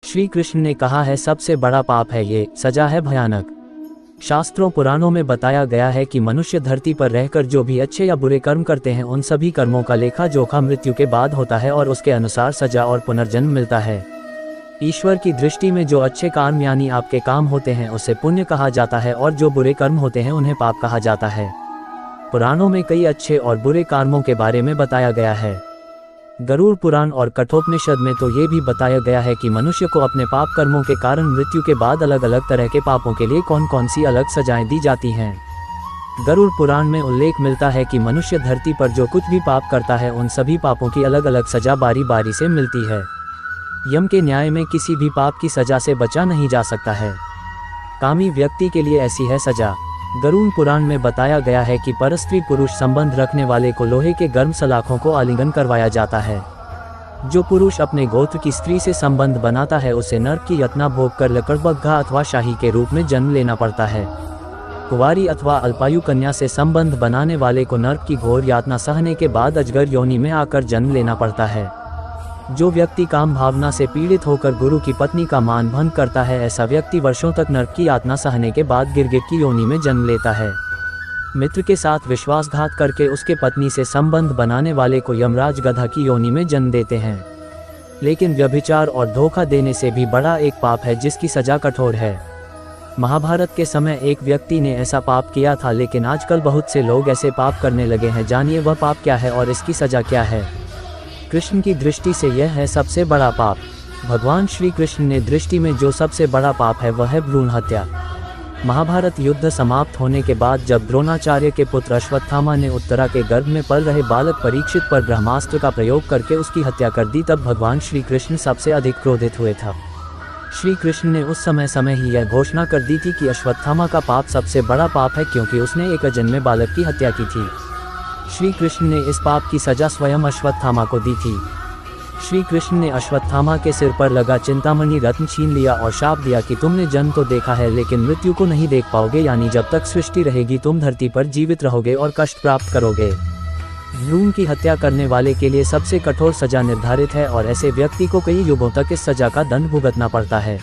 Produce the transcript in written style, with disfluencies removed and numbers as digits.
श्री कृष्ण ने कहा है सबसे बड़ा पाप है ये, सजा है भयानक। शास्त्रों पुराणों में बताया गया है कि मनुष्य धरती पर रहकर जो भी अच्छे या बुरे कर्म करते हैं उन सभी कर्मों का लेखा जोखा मृत्यु के बाद होता है और उसके अनुसार सजा और पुनर्जन्म मिलता है। ईश्वर की दृष्टि में जो अच्छे काम यानी आपके काम होते हैं उसे पुण्य कहा जाता है और जो बुरे कर्म होते हैं उन्हें पाप कहा जाता है। पुराणों में कई अच्छे और बुरे कर्मों के बारे में बताया गया है। गरुड़ पुराण और कठोपनिषद में तो ये भी बताया गया है कि मनुष्य को अपने पाप कर्मों के कारण मृत्यु के बाद अलग अलग तरह के पापों के लिए कौन कौन सी अलग सजाएं दी जाती हैं। गरुड़ पुराण में उल्लेख मिलता है कि मनुष्य धरती पर जो कुछ भी पाप करता है उन सभी पापों की अलग अलग सजा बारी बारी से मिलती है। यम के न्याय में किसी भी पाप की सजा से बचा नहीं जा सकता है। कामी व्यक्ति के लिए ऐसी है सजा। गरुड़ पुराण में बताया गया है कि परस्त्री पुरुष संबंध रखने वाले को लोहे के गर्म सलाखों को आलिंगन करवाया जाता है। जो पुरुष अपने गोत्र की स्त्री से संबंध बनाता है उसे नरक की यातना भोग कर लकड़बग्घा अथवा शाही के रूप में जन्म लेना पड़ता है। कुंवारी अथवा अल्पायु कन्या से संबंध बनाने वाले को नरक की घोर यातना सहने के बाद अजगर योनि में आकर जन्म लेना पड़ता है। जो व्यक्ति काम भावना से पीड़ित होकर गुरु की पत्नी का मान भंग करता है ऐसा व्यक्ति वर्षों तक नरक की यातना सहने के बाद गिरगिट की योनि में जन्म लेता है। मित्र के साथ विश्वासघात करके उसके पत्नी से संबंध बनाने वाले को यमराज गधा की योनि में जन्म देते हैं। लेकिन व्यभिचार और धोखा देने से भी बड़ा एक पाप है जिसकी सजा कठोर है। महाभारत के समय एक व्यक्ति ने ऐसा पाप किया था, लेकिन आजकल बहुत से लोग ऐसे पाप करने लगे हैं। जानिए वह पाप क्या है और इसकी सजा क्या है। कृष्ण की दृष्टि से यह है सबसे बड़ा पाप। भगवान श्री कृष्ण ने दृष्टि में जो सबसे बड़ा पाप है वह है भ्रूण हत्या। महाभारत युद्ध समाप्त होने के बाद जब द्रोणाचार्य के पुत्र अश्वत्थामा ने उत्तरा के गर्भ में पल रहे बालक परीक्षित पर ब्रह्मास्त्र का प्रयोग करके उसकी हत्या कर दी, तब भगवान श्री कृष्ण सबसे अधिक क्रोधित हुए थे। श्री कृष्ण ने उस समय ही यह घोषणा कर दी थी कि अश्वत्थामा का पाप सबसे बड़ा पाप है, क्योंकि उसने एक अजन्मे बालक की हत्या की थी। श्री कृष्ण ने इस पाप की सजा स्वयं अश्वत्थामा को दी थी। श्री कृष्ण ने अश्वत्थामा के सिर पर लगा चिंतामणि रत्न छीन लिया और शाप दिया कि तुमने जन्म तो देखा है लेकिन मृत्यु को नहीं देख पाओगे, यानी जब तक सृष्टि रहेगी तुम धरती पर जीवित रहोगे और कष्ट प्राप्त करोगे। भ्रूण की हत्या करने वाले के लिए सबसे कठोर सजा निर्धारित है और ऐसे व्यक्ति को कई युगों तक इस सजा का दंड भुगतना पड़ता है।